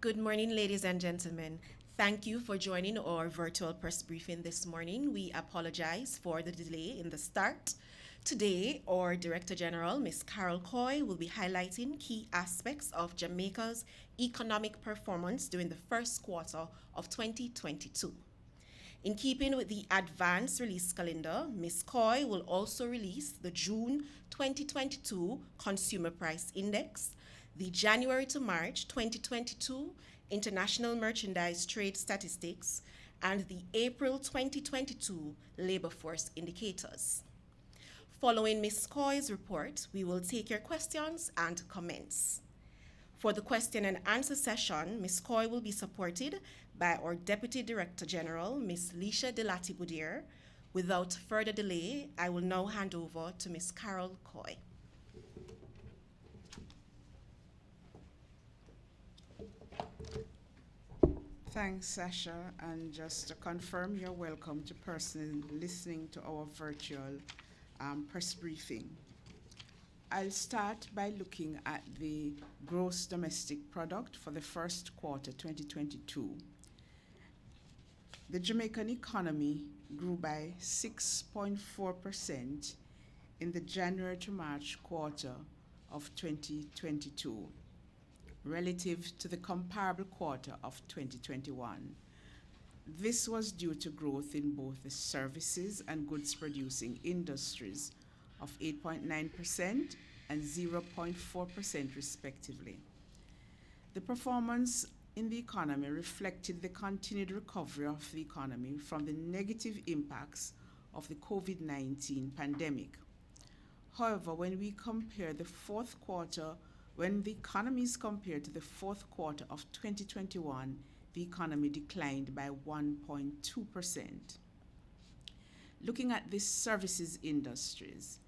Good morning, ladies and gentlemen. Thank you for joining our virtual press briefing this morning. We apologize for the delay in the start. Today, our Director General, Ms. Carol Coy, will be highlighting key aspects of Jamaica's economic performance during the first quarter of 2022. In keeping with the advanced release calendar, Ms. Coy will also release the June 2022 Consumer Price Index, the January to March 2022 International Merchandise Trade Statistics, and the April 2022 Labor Force Indicators. Following Ms. Coy's report, we will take your questions and comments. For the question and answer session, Ms. Coy will be supported by our Deputy Director General, Ms. Lisha Delati Boudier. Without further delay, I will now hand over to Ms. Carol Coy. Thanks, Sasha. And just to confirm, you're welcome to personally listening to our virtual press briefing. I'll start by looking at the gross domestic product for the first quarter 2022. The Jamaican economy grew by 6.4% in the January to March quarter of 2022 relative to the comparable quarter of 2021. This was due to growth in both the services and goods producing industries of 8.9% and 0.4% respectively. The performance in the economy reflected the continued recovery of the economy from the negative impacts of the COVID-19 pandemic. However, when the economy is compared to the fourth quarter of 2021, the economy declined by 1.2%. Looking at the services industries,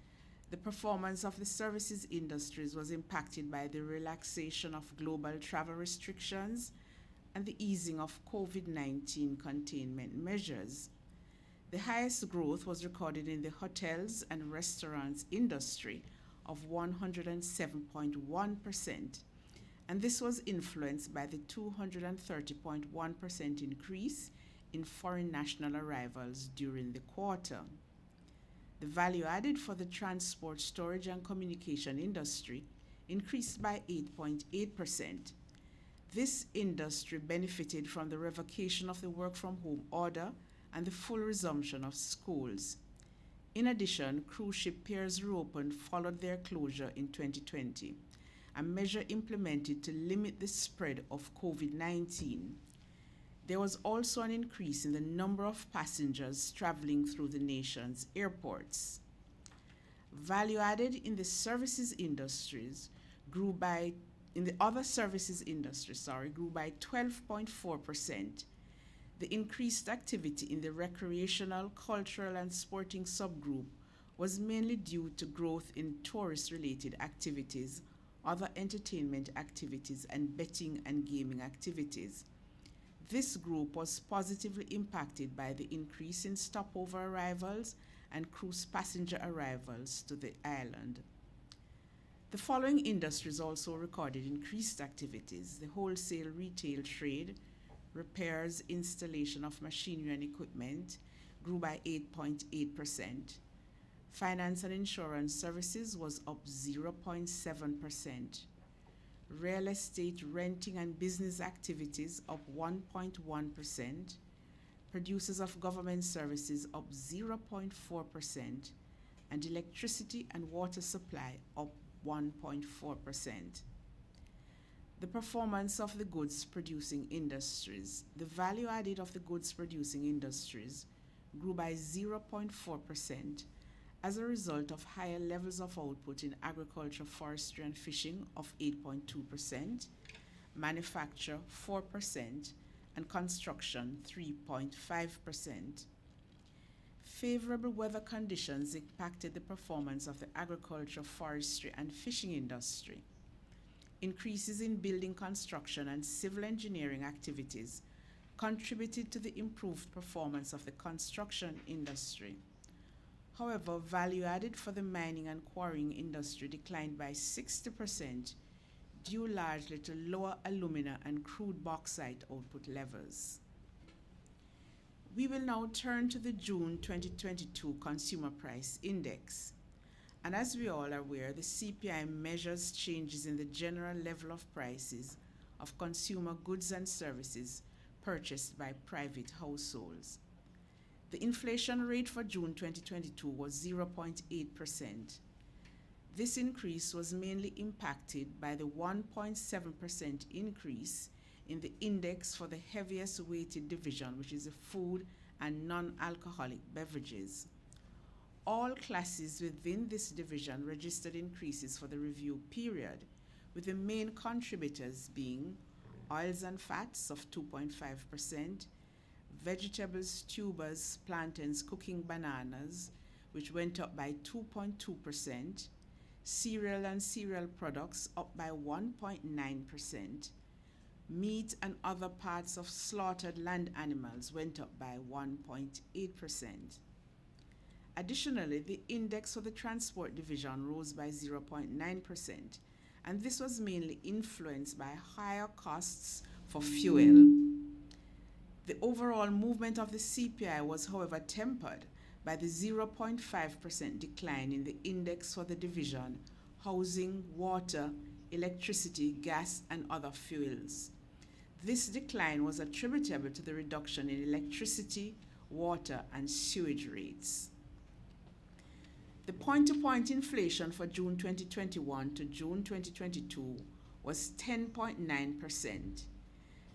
the performance of the services industries was impacted by the relaxation of global travel restrictions and the easing of COVID-19 containment measures. The highest growth was recorded in the hotels and restaurants industry of 107.1%, and this was influenced by the 230.1% increase in foreign national arrivals during the quarter. The value added for the transport, storage, and communication industry increased by 8.8%. This industry benefited from the revocation of the work from home order and the full resumption of schools. In addition, cruise ship piers reopened followed their closure in 2020, a measure implemented to limit the spread of COVID-19. There was also an increase in the number of passengers traveling through the nation's airports. Value added in the services industries grew by 12.4%. The increased activity in the recreational, cultural, and sporting subgroup was mainly due to growth in tourist-related activities, other entertainment activities, and betting and gaming activities. This group was positively impacted by the increase in stopover arrivals and cruise passenger arrivals to the island. The following industries also recorded increased activities: the wholesale retail trade, repairs, installation of machinery and equipment grew by 8.8%. Finance and insurance services was up 0.7%. Real estate, renting, and business activities up 1.1%. Producers of government services up 0.4%. And electricity and water supply up 1.4%. The performance of the goods producing industries. The value added of the goods producing industries grew by 0.4% as a result of higher levels of output in agriculture, forestry, and fishing of 8.2%, manufacture 4%, and construction 3.5%. Favorable weather conditions impacted the performance of the agriculture, forestry, and fishing industry. Increases in building construction and civil engineering activities contributed to the improved performance of the construction industry. However, value added for the mining and quarrying industry declined by 60% due largely to lower alumina and crude bauxite output levels. We will now turn to the June 2022 Consumer Price Index. And as we all are aware, the CPI measures changes in the general level of prices of consumer goods and services purchased by private households. The inflation rate for June 2022 was 0.8%. This increase was mainly impacted by the 1.7% increase in the index for the heaviest weighted division, which is the food and non-alcoholic beverages. All classes within this division registered increases for the review period, with the main contributors being oils and fats of 2.5%, vegetables, tubers, plantains, cooking bananas, which went up by 2.2%, cereal and cereal products up by 1.9%, meat and other parts of slaughtered land animals went up by 1.8%. Additionally, the index for the transport division rose by 0.9%, and this was mainly influenced by higher costs for fuel. The overall movement of the CPI was, however, tempered by the 0.5% decline in the index for the division housing, water, electricity, gas, and other fuels. This decline was attributable to the reduction in electricity, water, and sewage rates. The point-to-point inflation for June 2021 to June 2022 was 10.9%.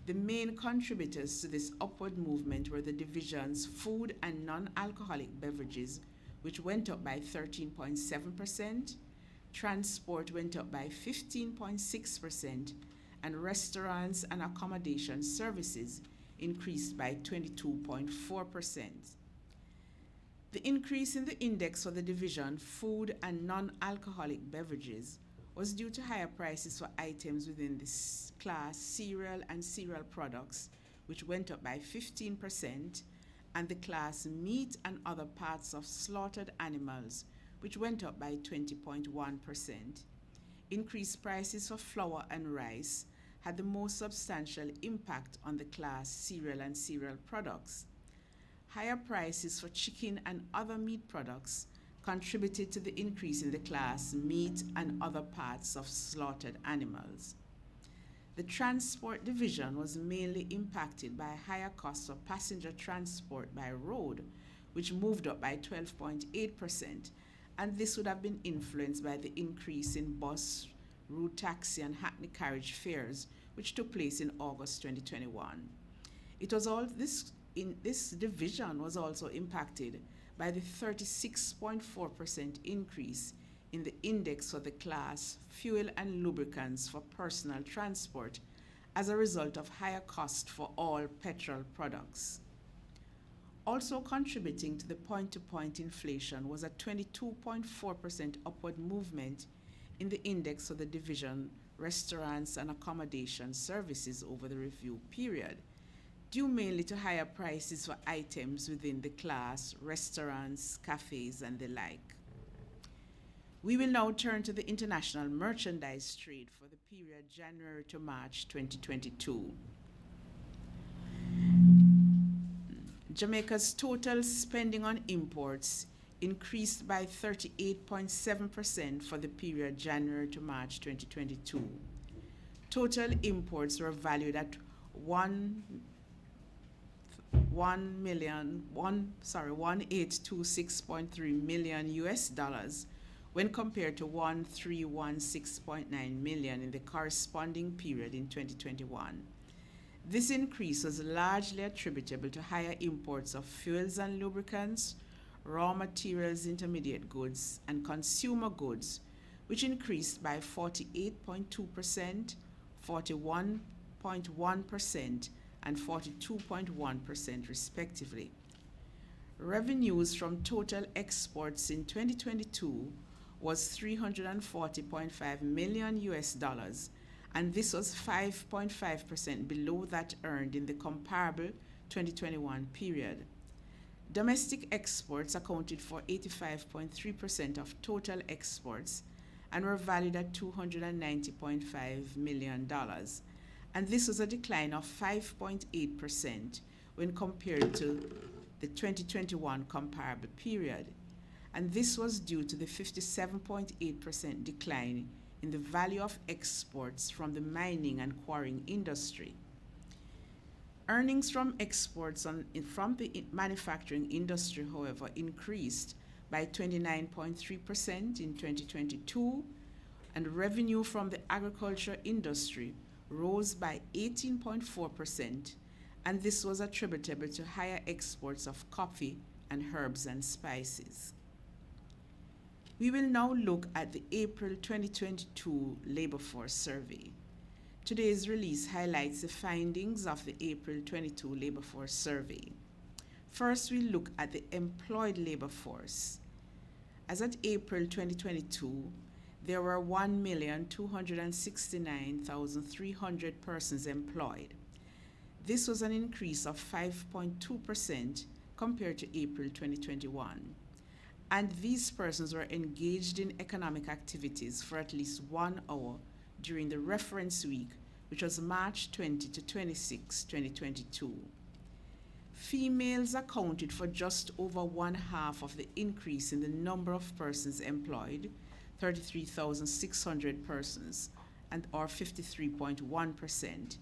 The main contributors to this upward movement were the division's food and non-alcoholic beverages, which went up by 13.7%, transport went up by 15.6%, and restaurants and accommodation services increased by 22.4%. The increase in the index for the division food and non-alcoholic beverages was due to higher prices for items within this class cereal and cereal products, which went up by 15%, and the class meat and other parts of slaughtered animals, which went up by 20.1%. Increased prices for flour and rice had the most substantial impact on the class cereal and cereal products. Higher prices for chicken and other meat products contributed to the increase in the class meat and other parts of slaughtered animals. The transport division was mainly impacted by higher costs for passenger transport by road, which moved up by 12.8%, and this would have been influenced by the increase in bus, route taxi, and hackney carriage fares, which took place in August 2021. This division was also impacted by the 36.4% increase in the index for the class fuel and lubricants for personal transport as a result of higher cost for all petrol products. Also contributing to the point-to-point inflation was a 22.4% upward movement in the index for the division restaurants and accommodation services over the review period, due mainly to higher prices for items within the class, restaurants, cafes, and the like. We will now turn to the international merchandise trade for the period January to March 2022. Jamaica's total spending on imports increased by 38.7% for the period January to March 2022. Total imports were valued at 1826.3 million US dollars when compared to 1316.9 million in the corresponding period in 2021. This increase was largely attributable to higher imports of fuels and lubricants, raw materials, intermediate goods, and consumer goods, which increased by 48.2%, 41.1%, and 42.1% respectively. Revenues from total exports in 2022 was 340.5 million US dollars, and this was 5.5% below that earned in the comparable 2021 period. Domestic exports accounted for 85.3% of total exports, and were valued at $290.5 million. And this was a decline of 5.8% when compared to the 2021 comparable period. And this was due to the 57.8% decline in the value of exports from the mining and quarrying industry. Earnings from exports from the manufacturing industry, however, increased by 29.3% in 2022, and revenue from the agriculture industry rose by 18.4%, and this was attributable to higher exports of coffee and herbs and spices. We will now look at the April 2022 Labor Force Survey. Today's release highlights the findings of the April 22 Labor Force Survey. First, we look at the employed labor force. As at April 2022, there were 1,269,300 persons employed. This was an increase of 5.2% compared to April 2021. And these persons were engaged in economic activities for at least 1 hour during the reference week, which was March 20 to 26, 2022. Females accounted for just over one half of the increase in the number of persons employed, 33,600 persons, or 53.1%.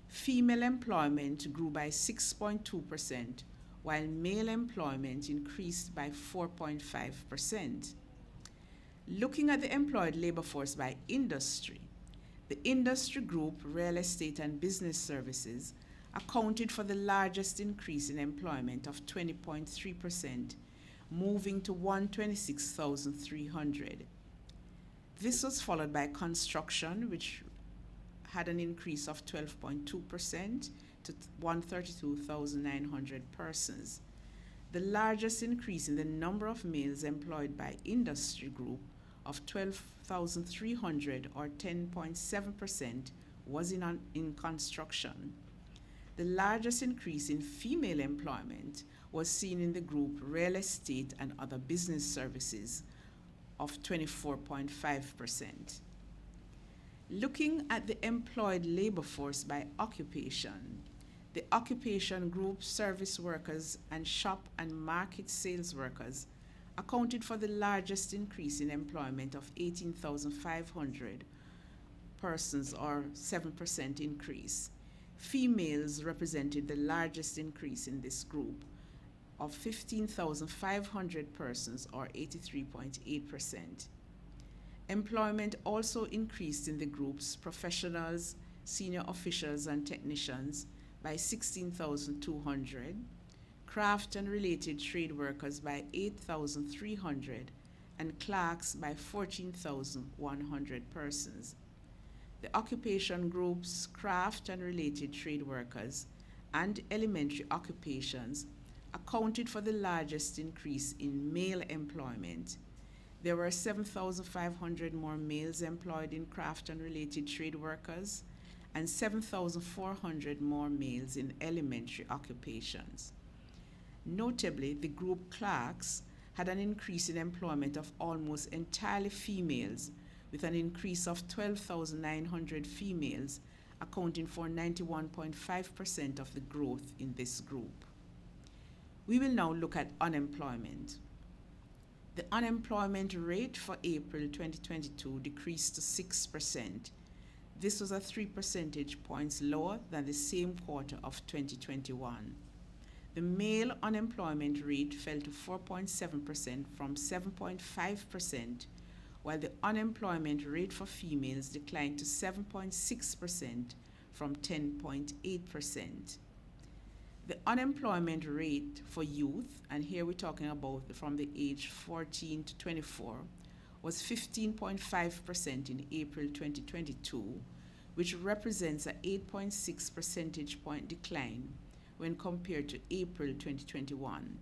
Female employment grew by 6.2%, while male employment increased by 4.5%. Looking at the employed labor force by industry, the industry group, real estate and business services, accounted for the largest increase in employment of 20.3%, moving to 126,300. This was followed by construction, which had an increase of 12.2% to 132,900 persons. The largest increase in the number of males employed by industry group of 12,300 or 10.7% was in construction. The largest increase in female employment was seen in the group real estate and other business services of 24.5%. Looking at the employed labor force by occupation, the occupation group service workers and shop and market sales workers accounted for the largest increase in employment of 18,500 persons or 7% increase. Females represented the largest increase in this group of 15,500 persons or 83.8%. Employment also increased in the groups professionals, senior officials and technicians by 16,200, craft and related trade workers by 8,300, and clerks by 14,100 persons. The occupation groups, craft and related trade workers, and elementary occupations accounted for the largest increase in male employment. There were 7,500 more males employed in craft and related trade workers, and 7,400 more males in elementary occupations. Notably, the group clerks had an increase in employment of almost entirely females, with an increase of 12,900 females, accounting for 91.5% of the growth in this group. We will now look at unemployment. The unemployment rate for April 2022 decreased to 6%. This was 3 percentage points lower than the same quarter of 2021. The male unemployment rate fell to 4.7% from 7.5%, while the unemployment rate for females declined to 7.6% from 10.8%. The unemployment rate for youth, and here we're talking about from the age 14 to 24, was 15.5% in April 2022, which represents an 8.6 percentage point decline when compared to April 2021.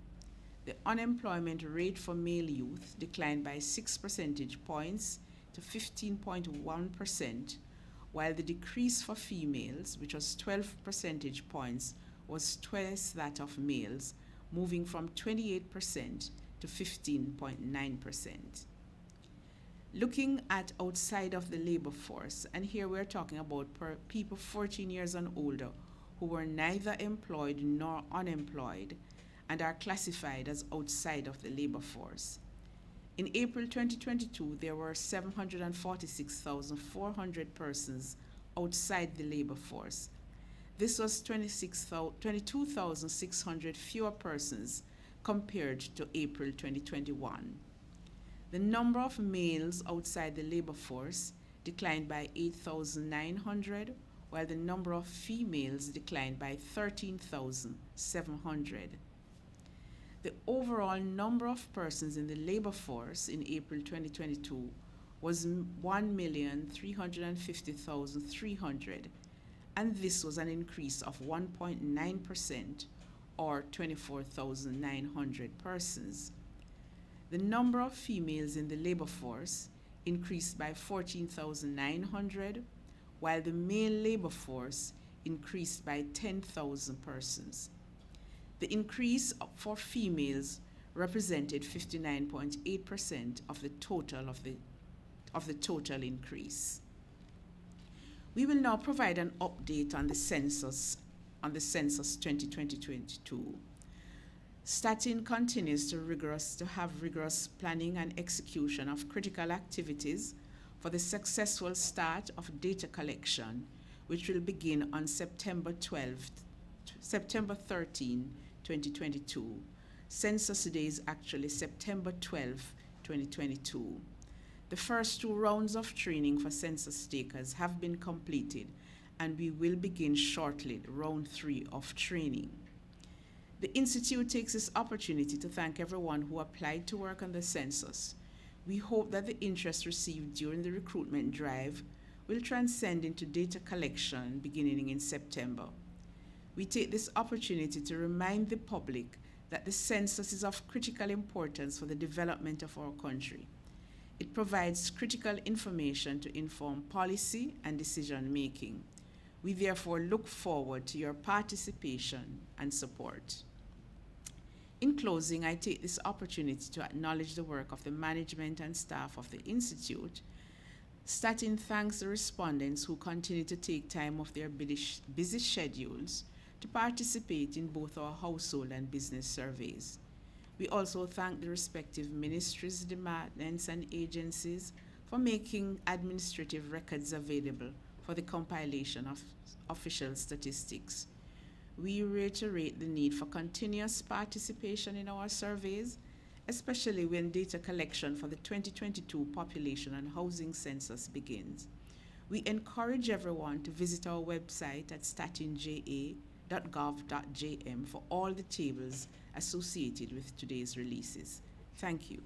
The unemployment rate for male youth declined by 6 percentage points to 15.1%, while the decrease for females, which was 12 percentage points, was twice that of males, moving from 28% to 15.9%. Looking at outside of the labor force, and here we're talking about people 14 years and older who were neither employed nor unemployed and are classified as outside of the labor force. In April 2022, there were 746,400 persons outside the labor force. This was 22,600 fewer persons compared to April 2021. The number of males outside the labor force declined by 8,900, while the number of females declined by 13,700. The overall number of persons in the labor force in April 2022 was 1,350,300, and this was an increase of 1.9% or 24,900 persons. The number of females in the labor force increased by 14,900, while the male labor force increased by 10,000 persons. The increase for females represented 59.8% of the total increase. We will now provide an update on the census 2022. STATIN continues to have rigorous planning and execution of critical activities for the successful start of data collection, which will begin on September 13, 2022. Census Day is actually September 12, 2022. The first 2 rounds of training for census takers have been completed, and we will begin shortly round 3 of training. The Institute takes this opportunity to thank everyone who applied to work on the census. We hope that the interest received during the recruitment drive will transcend into data collection beginning in September. We take this opportunity to remind the public that the census is of critical importance for the development of our country. It provides critical information to inform policy and decision making. We therefore look forward to your participation and support. In closing, I take this opportunity to acknowledge the work of the management and staff of the Institute. STATIN thanks the respondents who continue to take time off their busy schedules to participate in both our household and business surveys. We also thank the respective ministries, departments, and agencies for making administrative records available for the compilation of official statistics. We reiterate the need for continuous participation in our surveys, especially when data collection for the 2022 population and housing census begins. We encourage everyone to visit our website at statinja.gov.jm for all the tables associated with today's releases. Thank you.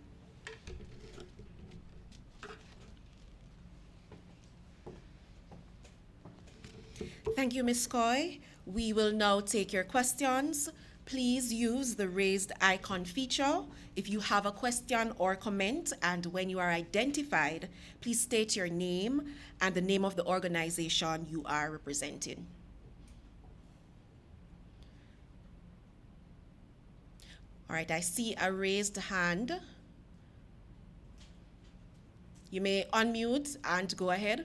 Thank you, Ms. Coy. We will now take your questions. Please use the raised icon feature if you have a question or comment, and when you are identified, please state your name and the name of the organization you are representing. All right, I see a raised hand. You may unmute and go ahead.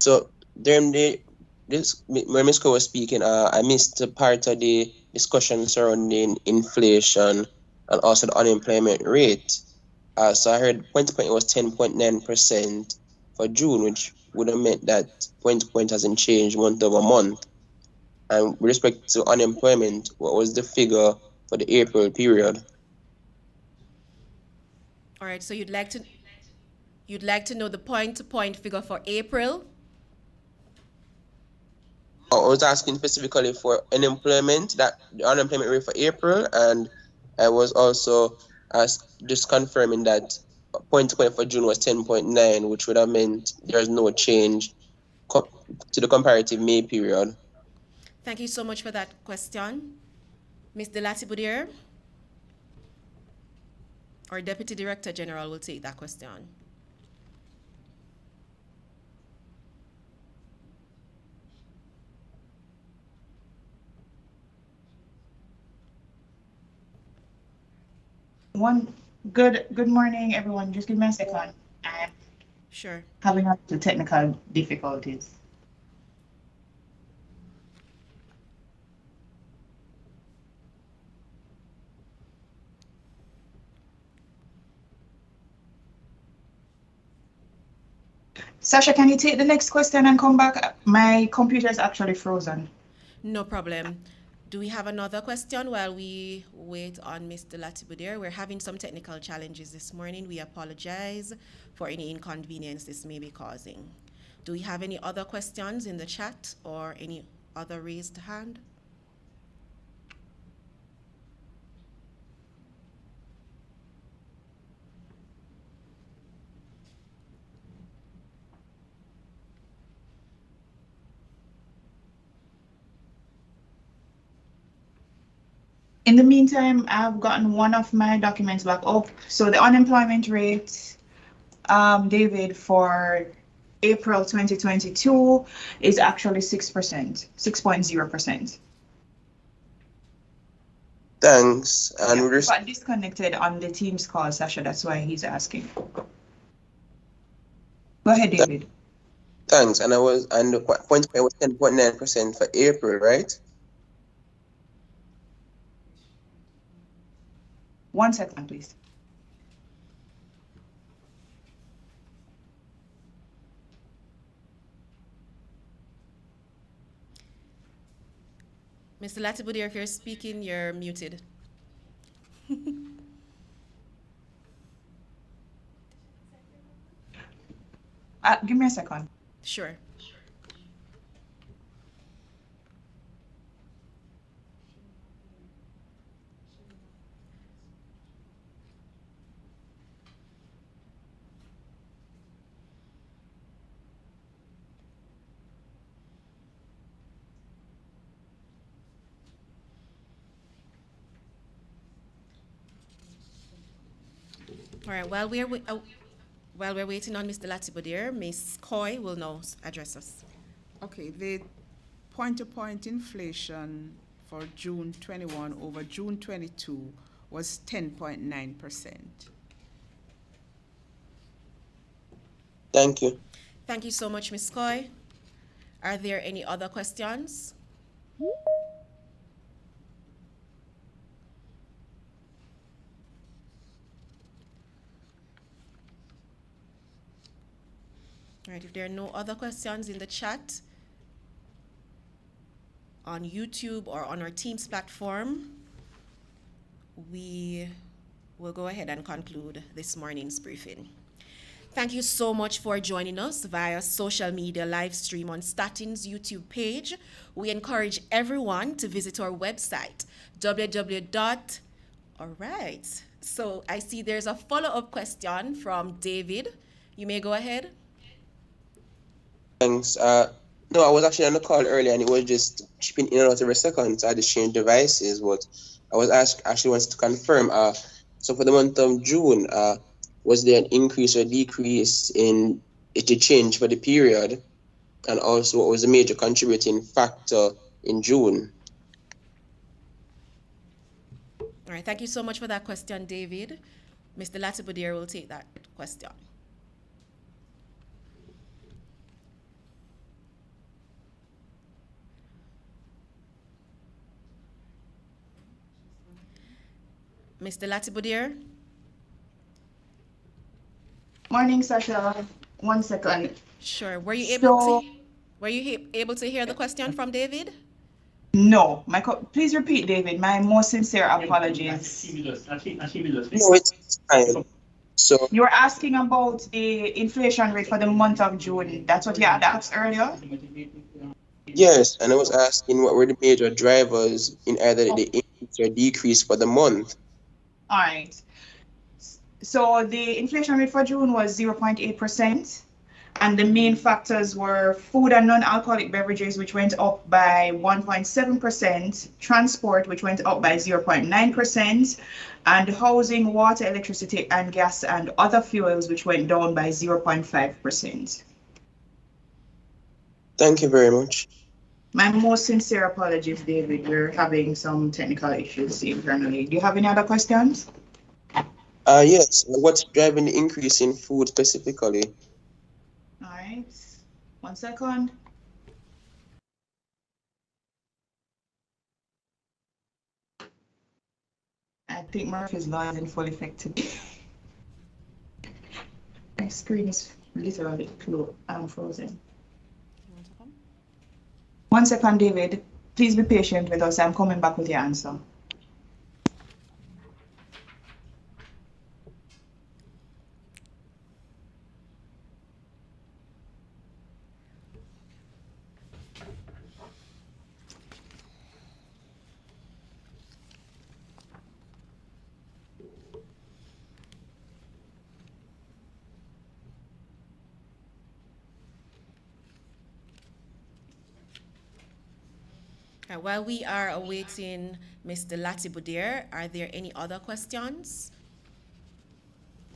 So during when Ms. Ko was speaking, I missed a part of the discussion surrounding inflation and also the unemployment rate. So I heard point to point was 10.9% for June, which would have meant that point to point hasn't changed month over month. And with respect to unemployment, what was the figure for the April period? All right, so you'd like to know the point to point figure for April? I was asking specifically for unemployment, that the unemployment rate for April, and I was also just confirming that point to point for June was 10.9, which would have meant there's no change to the comparative May period. Thank you so much for that question. Ms. Delati-Boudier, our Deputy Director General, will take that question. One good morning, everyone. Just give me a second. I'm Sure. having the technical difficulties. Sasha, can you take the next question and come back? My computer is actually frozen. No problem. Do we have another question while we wait on Mr. Latibudir? We're having some technical challenges this morning. We apologize for any inconvenience this may be causing. Do we have any other questions in the chat or any other raised hand? In the meantime, I've gotten one of my documents back up. So the unemployment rate, David, for April 2022 is actually 6%, 6.0%. Thanks. And Yeah, with got disconnected on the Teams call, Sasha. That's why he's asking. Go ahead, David. thanks. And the point was 10.9% for April, right? 1 second, please. Mr. Latibudir, if you're speaking, you're muted. Give me a second. Sure. All right. While we're waiting on Mr. Latibudir, Ms. Coy will now address us. Okay, the point-to-point inflation for June 21 over June 22 was 10.9%. Thank you. Thank you so much, Ms. Coy. Are there any other questions? All right, if there are no other questions in the chat, on YouTube or on our Teams platform, we will go ahead and conclude this morning's briefing. Thank you so much for joining us via social media live stream on STATIN's YouTube page. We encourage everyone to visit our website, www. All right. So I see there's a follow-up question from David. You may go ahead. Thanks. No, I was actually on the call earlier and it was just chipping in and out every second. So I just changed devices. But I was actually wanted to confirm. So for the month of June, was there an increase or decrease in it to change for the period? And also, what was the major contributing factor in June? All right. Thank you so much for that question, David. Mr. Latibudir will take that question. Mr. Latibudir? Morning, Sasha. 1 second. Sure. Were you able to hear the question from David? No, please repeat, David. My most sincere apologies. No, it's fine. So You were asking about the inflation rate for the month of June. That's what you had asked earlier? yes, and I was asking what were the major drivers in either the increase or decrease for the month. All right. So the inflation rate for June was 0.8%. And the main factors were food and non-alcoholic beverages, which went up by 1.7%, transport, which went up by 0.9%, and housing, water, electricity, and gas and other fuels, which went down by 0.5%. Thank you very much. My most sincere apologies, David. We're having some technical issues internally. Do you have any other questions? Yes. What's driving the increase in food specifically? All right. 1 second. I think Murphy's Law is in full effect today. My screen is literally frozen. 1 second, David. Please be patient with us. I'm coming back with your answer. While we are awaiting Mr. Latibudir, are there any other questions?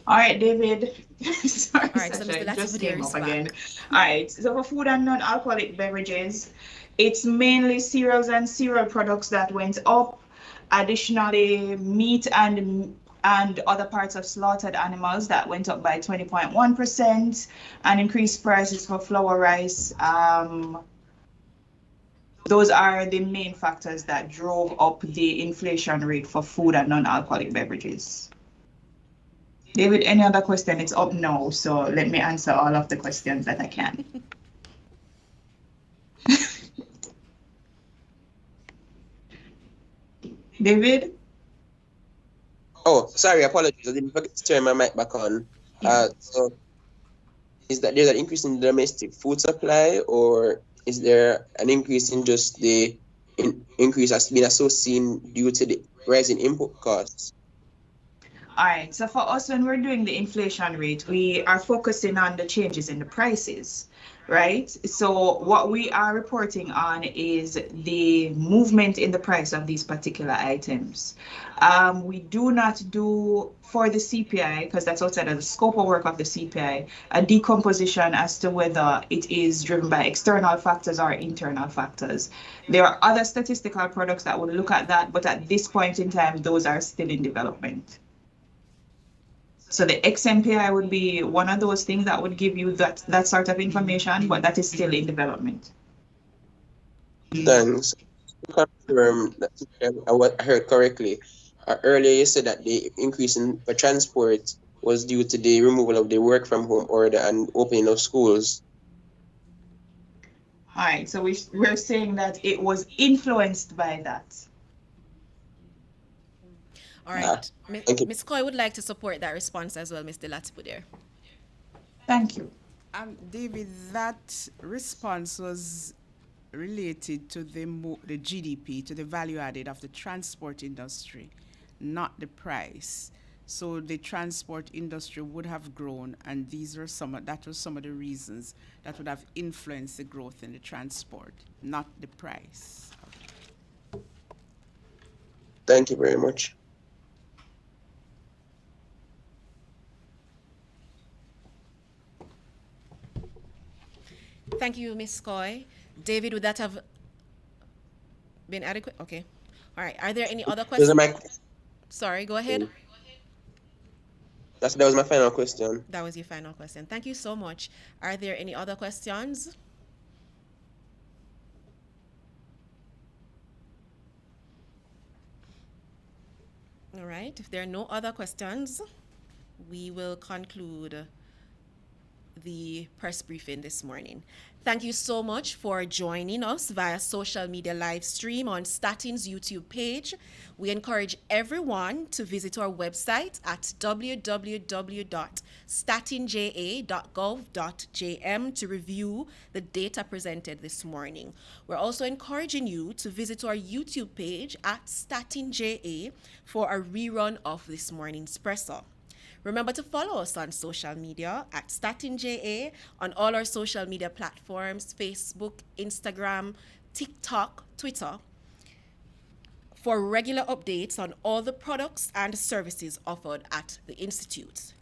All right, David. Sorry, All right, so Sasha, Mr. it just Latibudir came is up again. back. All right, so for food and non-alcoholic beverages, it's mainly cereals and cereal products that went up. Additionally, meat and other parts of slaughtered animals that went up by 20.1%, and increased prices for flour, rice. Those are the main factors that drove up the inflation rate for food and non-alcoholic beverages. David, any other question? It's up now, so let me answer all of the questions that I can. David? Oh, sorry, apologies. I didn't forget to turn my mic back on. Yeah. So is that there's an increase in the domestic food supply, or is there an increase in just the increase has been associated due to the rising input costs? All right. So for us, when we're doing the inflation rate, we are focusing on the changes in the prices, right? So what we are reporting on is the movement in the price of these particular items. We do not do for the CPI, because that's outside of the scope of work of the CPI, a decomposition as to whether it is driven by external factors or internal factors. There are other statistical products that would look at that, but at this point in time, those are still in development. So the XMPI would be one of those things that would give you that sort of information, but that is still in development. Thanks. To confirm that I heard correctly. Earlier you said that the increase in for transport was due to the removal of the work from home order and opening of schools. All right, so we're saying that it was influenced by that. All right. Thank you. Ms. Coy would like to support that response as well, Mr. Latibudir. Thank you. David, that response was related to the GDP, to the value added of the transport industry, not the price. So the transport industry would have grown, and that was some of the reasons that would have influenced the growth in the transport, not the price. Thank you very much. Thank you, Ms. Coy. David, would that have been adequate? Okay. All right. Are there any other Those are questions? my Sorry, go ahead. that was my final question. That was your final question. Thank you so much. Are there any other questions? All right. If there are no other questions, we will conclude the press briefing this morning. Thank you so much for joining us via social media live stream on Statin's YouTube page. We encourage everyone to visit our website at www.statinja.gov.jm to review the data presented this morning. We're also encouraging you to visit our YouTube page at StatinJA for a rerun of this morning's presser. Remember to follow us on social media at StatinJA on all our social media platforms, Facebook, Instagram, TikTok, Twitter, for regular updates on all the products and services offered at the Institute.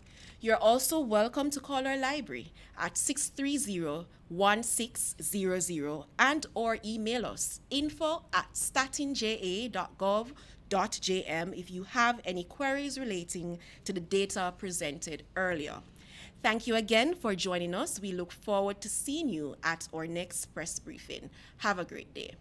You're also welcome to call our library at 630-1600 and or email us info@statinja.gov.jm pressbriefing.jm if you have any queries relating to the data presented earlier. Thank you again for joining us. We look forward to seeing you at our next press briefing. Have a great day.